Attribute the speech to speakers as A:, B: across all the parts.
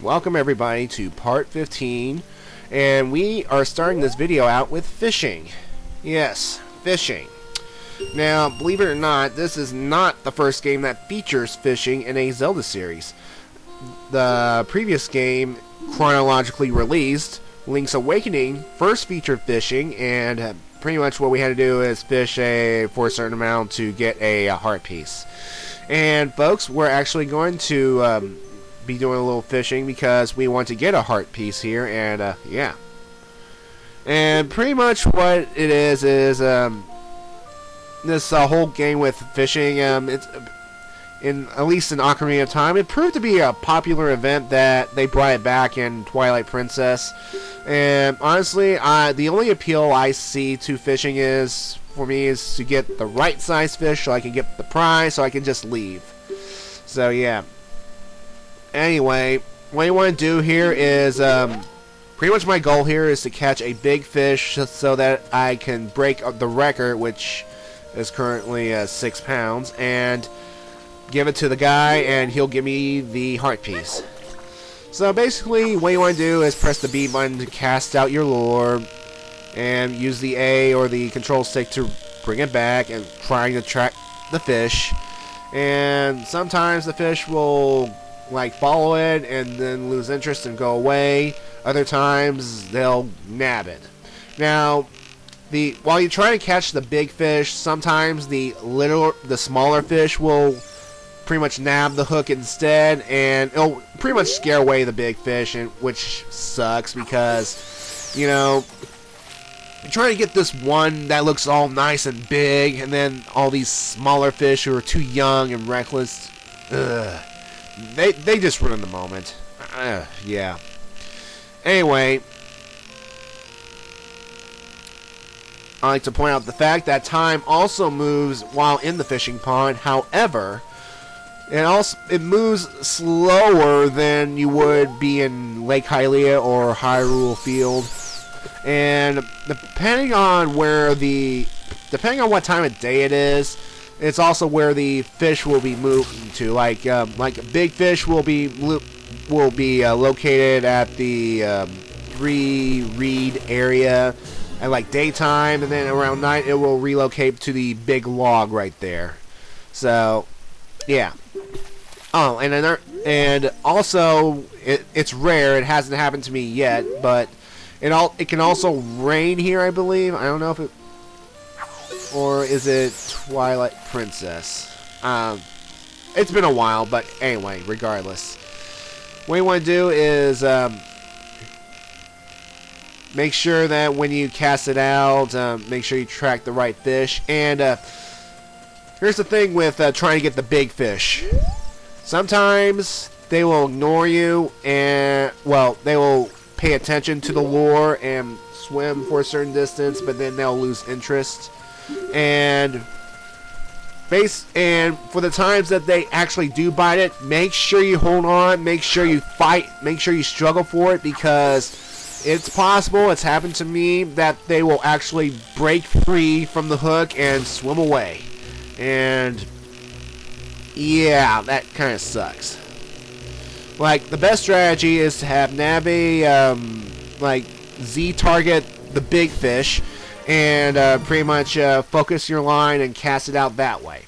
A: welcome everybody to part 15, and we are starting this video out with fishing. Yes, fishing. Now, believe it or not, this is not the first game that features fishing in a Zelda series. The previous game, chronologically released, Link's Awakening, first featured fishing, and pretty much what we had to do is fish for a certain amount to get a heart piece. And folks, we're actually going to be doing a little fishing because we want to get a heart piece here, and yeah. And pretty much what it is this whole game with fishing, it's at least in Ocarina of Time, it proved to be a popular event that they brought it back in Twilight Princess. And honestly, the only appeal I see to fishing for me is to get the right size fish so I can get the prize so I can just leave. So yeah. Anyway, what you want to do here is pretty much my goal here is to catch a big fish so that I can break the record, which is currently 6 pounds, and give it to the guy and he'll give me the heart piece. So basically what you want to do is press the B button to cast out your lure and use the A or the control stick to bring it back and trying to track the fish. And sometimes the fish will like follow it and then lose interest and go away. Other times they'll nab it. Now, while you're trying to catch the big fish, sometimes the smaller fish will pretty much nab the hook instead, and it'll pretty much scare away the big fish, which sucks because, you know, you're trying to get this one that looks all nice and big, and then all these smaller fish who are too young and reckless, they just ruin the moment. Yeah. Anyway, I like to point out the fact that time also moves while in the fishing pond. However, it moves slower than you would be in Lake Hylia or Hyrule Field. And depending on what time of day it is, it's also where the fish will be moving to. Like a big fish will be located at the 3 reed area at like daytime, and then around night it will relocate to the big log right there. So yeah. Oh, and also it's rare. It hasn't happened to me yet, but it can also rain here, I believe. I don't know if it, or is it Twilight Princess? It's been a while, but anyway, regardless, what you want to do is make sure that when you cast it out, make sure you track the right fish. And here's the thing with trying to get the big fish. Sometimes they will ignore you, and well, they will pay attention to the lure and swim for a certain distance, but then they'll lose interest. And for the times that they actually do bite it, make sure you hold on, make sure you fight, make sure you struggle for it, because it's possible, it's happened to me, that they will actually break free from the hook and swim away. And yeah, that kind of sucks. Like, the best strategy is to have Navi like Z target the big fish and pretty much focus your line and cast it out that way.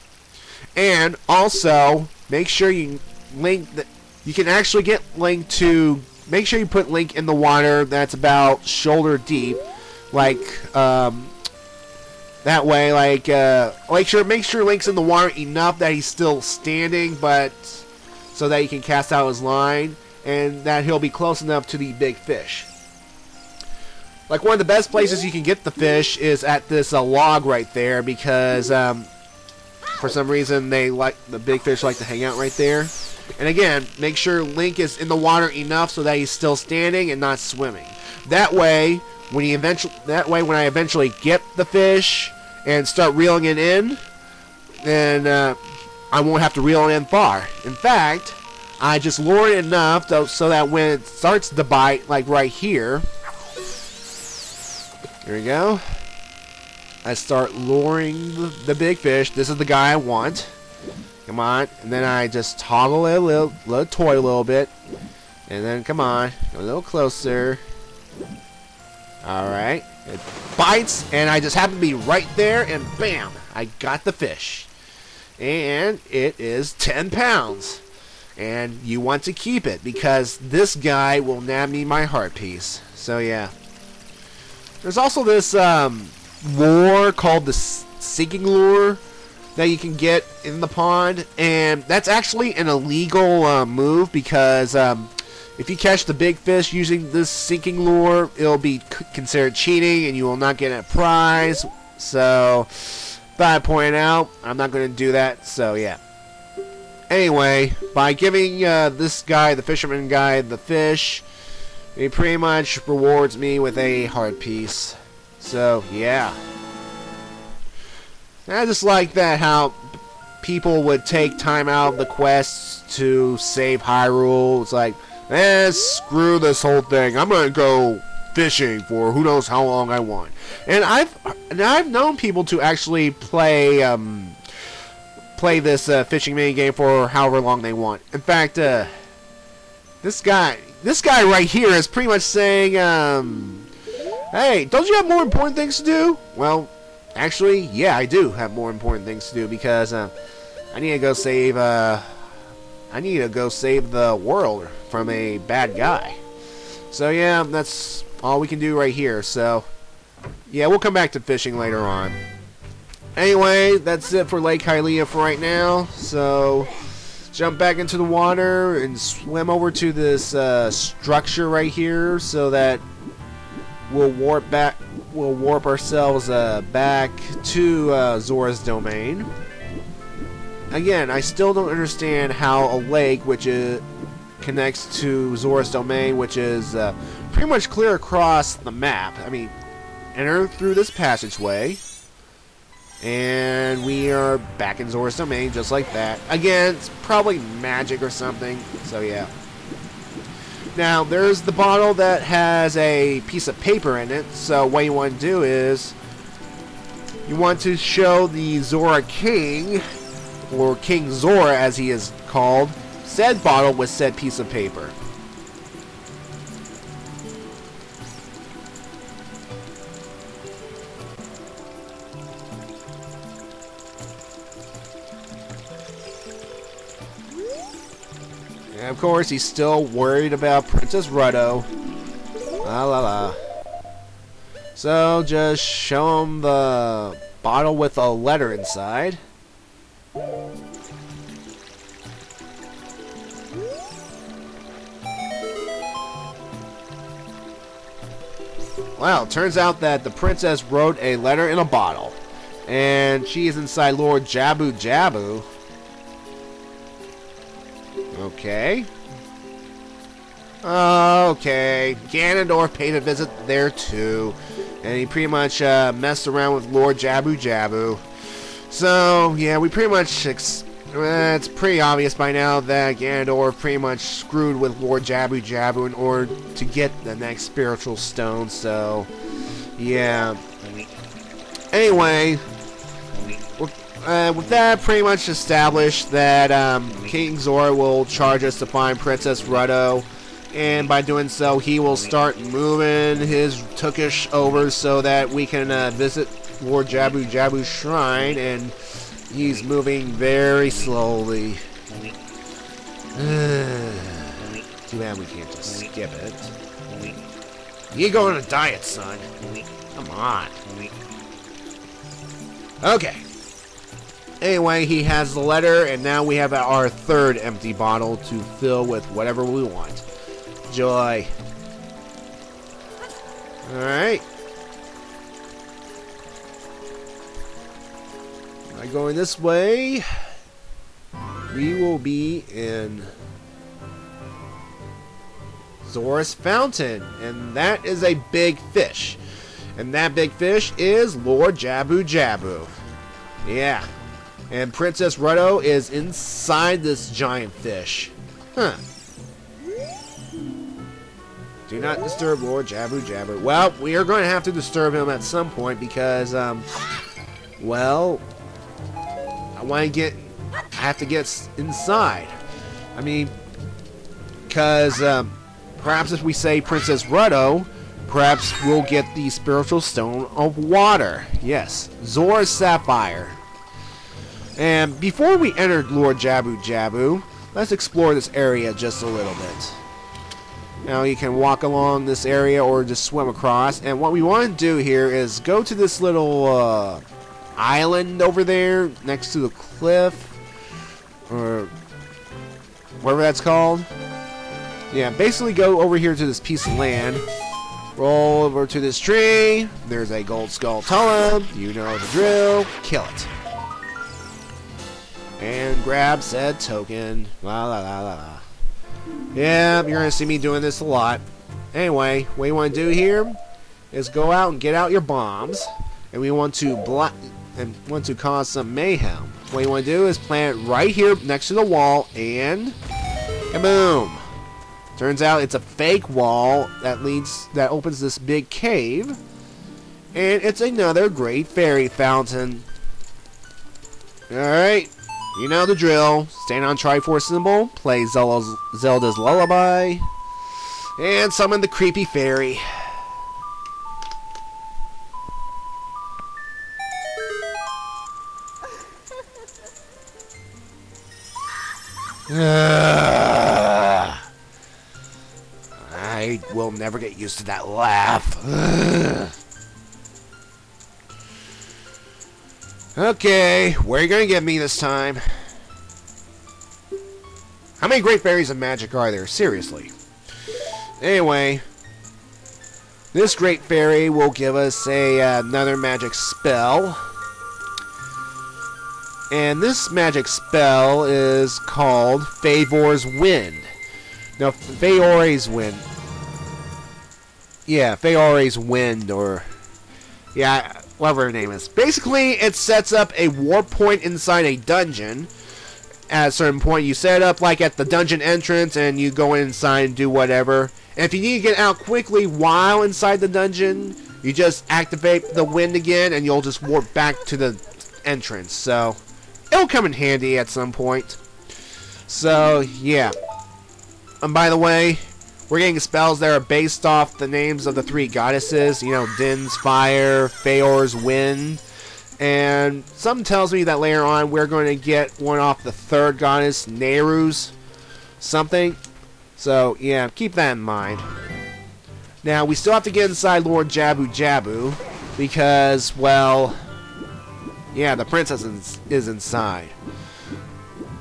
A: And also make sure you you can actually get Link to, make sure you put Link in the water that's about shoulder deep, like that way, like make sure Link's in the water enough that he's still standing, but so that he can cast out his line, and that he'll be close enough to the big fish. Like, one of the best places you can get the fish is at this log right there, because for some reason the big fish like to hang out right there. And again, make sure Link is in the water enough so that he's still standing and not swimming. That way, when I eventually get the fish and start reeling it in, then I won't have to reel it in far. In fact, I just lure it enough so that when it starts to bite, like right here, here we go, I start luring the big fish. This is the guy I want. Come on. And then I just toggle it a little toy a little bit. And then, come on, a little closer. Alright. It bites, and I just happen to be right there, and bam! I got the fish. And it is 10 pounds. And you want to keep it, because this guy will nab me my heart piece. So, yeah. There's also this lure called the sinking lure that you can get in the pond. And that's actually an illegal move, because if you catch the big fish using this sinking lure, it'll be considered cheating and you will not get a prize. So, thought I'd point out, I'm not going to do that. So, yeah. Anyway, by giving this guy, the fisherman guy, the fish, he pretty much rewards me with a heart piece. So, yeah. I just like that how people would take time out of the quests to save Hyrule. It's like, screw this whole thing. I'm gonna go fishing for who knows how long I want. And I've known people to actually play this fishing mini game for however long they want. In fact, this guy right here is pretty much saying, hey, don't you have more important things to do? Well, actually, yeah, I do have more important things to do, because I need to go save the world from a bad guy. So yeah, that's all we can do right here. So yeah, we'll come back to fishing later on. Anyway, that's it for Lake Hylia for right now. So jump back into the water and swim over to this structure right here, so that we'll warp ourselves back to Zora's domain. Again, I still don't understand how a lake, which connects to Zora's domain, which is pretty much clear across the map. I mean, enter through this passageway, and we are back in Zora's domain just like that. Again, it's probably magic or something, so yeah. Now, there's the bottle that has a piece of paper in it, so what you want to do is you want to show the Zora King, or King Zora as he is called, said bottle with said piece of paper. And of course, he's still worried about Princess Ruddo. La la la. So, just show him the bottle with a letter inside. Well, it turns out that the princess wrote a letter in a bottle. And she is inside Lord Jabu-Jabu. Okay. Okay. Ganondorf paid a visit there too. And he pretty much messed around with Lord Jabu-Jabu. So, yeah, we pretty much... it's pretty obvious by now that Ganondorf pretty much screwed with Lord Jabu-Jabu in order to get the next spiritual stone, so... yeah. Anyway... with that pretty much established that King Zora will charge us to find Princess Ruddo, and by doing so he will start moving his Tookish over so that we can visit Lord Jabu-Jabu's shrine, and he's moving very slowly. Too bad we can't just skip it. You go on a diet, son. Come on. Okay. Anyway, he has the letter, and now we have our third empty bottle to fill with whatever we want. Joy. Alright. By going this way, we will be in Zora's Fountain, and that is a big fish. And that big fish is Lord Jabu-Jabu. Yeah. And Princess Ruddo is inside this giant fish. Huh. Do not disturb Lord Jabu-Jabu. Well, we are going to have to disturb him at some point because, well, I have to get inside. I mean, because perhaps if we say Princess Ruddo, perhaps we'll get the Spiritual Stone of Water. Yes, Zora's Sapphire. And before we enter Lord Jabu-Jabu, let's explore this area just a little bit. Now you can walk along this area or just swim across. And what we want to do here is go to this little island over there next to the cliff. Or whatever that's called. Yeah, basically go over here to this piece of land. Roll over to this tree. There's a gold skull Tulip. You know the drill. Kill it. And grab said token. La la la la la. Yeah, you're gonna see me doing this a lot. Anyway, what you want to do here is go out and get out your bombs, and we want to cause some mayhem. What you want to do is plant it right here next to the wall, and kaboom! Turns out it's a fake wall that opens this big cave, and it's another great fairy fountain. All right. You know the drill. Stand on Triforce symbol, play Zelda's lullaby, and summon the creepy fairy. I will never get used to that laugh. Okay, where are you gonna get me this time? How many great fairies of magic are there? Seriously. Anyway, this great fairy will give us another magic spell. And this magic spell is called Favor's Wind. Now, Faore's Wind. Yeah, Faore's Wind, or... yeah, whatever her name is. Basically, it sets up a warp point inside a dungeon. At a certain point, you set it up like at the dungeon entrance, and you go inside and do whatever. And if you need to get out quickly while inside the dungeon, you just activate the wind again, and you'll just warp back to the entrance. So, it'll come in handy at some point. So, yeah. And by the way, we're getting spells that are based off the names of the three goddesses. You know, Din's Fire, Faor's Wind. And something tells me that later on we're going to get one off the third goddess, Nehru's something. So, yeah, keep that in mind. Now, we still have to get inside Lord Jabu-Jabu because, well, yeah, the princess is inside.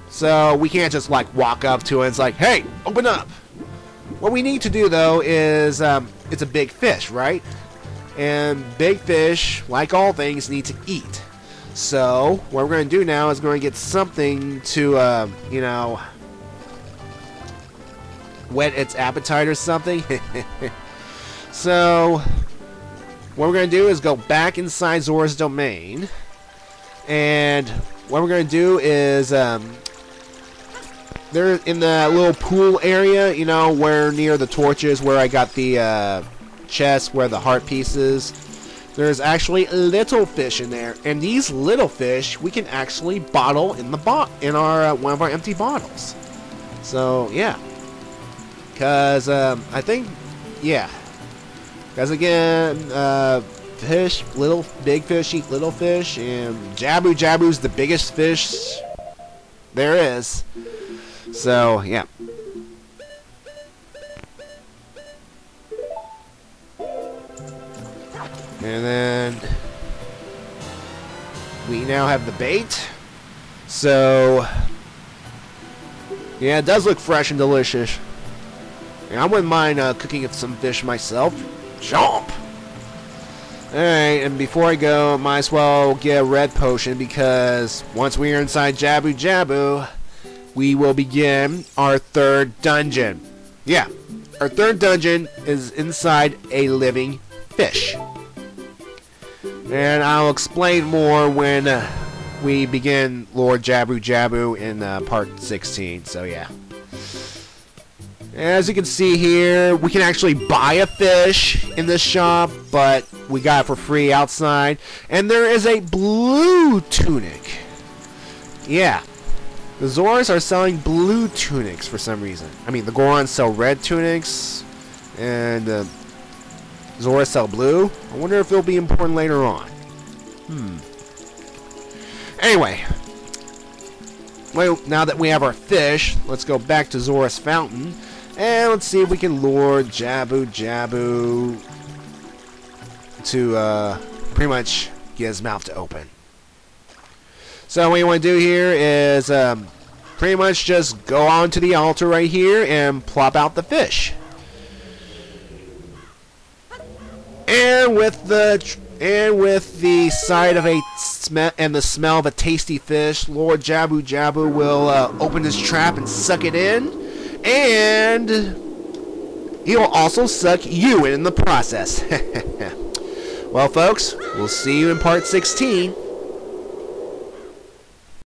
A: So, we can't just, like, walk up to it and it's like, hey, open up! What we need to do, though, is, it's a big fish, right? And big fish, like all things, need to eat. So, what we're going to do now is going to get something to, you know, whet its appetite or something. So, what we're going to do is go back inside Zora's domain. And what we're going to do is, they're in the little pool area, you know, where near the torches, where I got the, chest where the heart piece is. There's actually little fish in there, and these little fish we can actually bottle in the in our one of our empty bottles. So yeah, because I think yeah, because again, fish, big fish eat little fish, and Jabu-Jabu's the biggest fish there is. So yeah. And then we now have the bait. So yeah, it does look fresh and delicious. And I wouldn't mind cooking some fish myself. Chomp! Alright, and before I go, I might as well get a red potion because once we are inside Jabu-Jabu, we will begin our third dungeon. Yeah, our third dungeon is inside a living fish. And I'll explain more when we begin Lord Jabu-Jabu in part 16. So yeah. As you can see here, we can actually buy a fish in this shop, but we got it for free outside. And there is a blue tunic. Yeah. The Zoras are selling blue tunics for some reason. I mean, the Gorons sell red tunics, and Zoras sell blue. I wonder if it'll be important later on. Anyway, well, now that we have our fish, let's go back to Zora's Fountain, and let's see if we can lure Jabu-Jabu to pretty much get his mouth to open. So what you want to do here is pretty much just go onto the altar right here and plop out the fish. And with the sight of a smell of a tasty fish, Lord Jabu-Jabu will open his trap and suck it in, and he will also suck you in the process. Well, folks, we'll see you in part 16.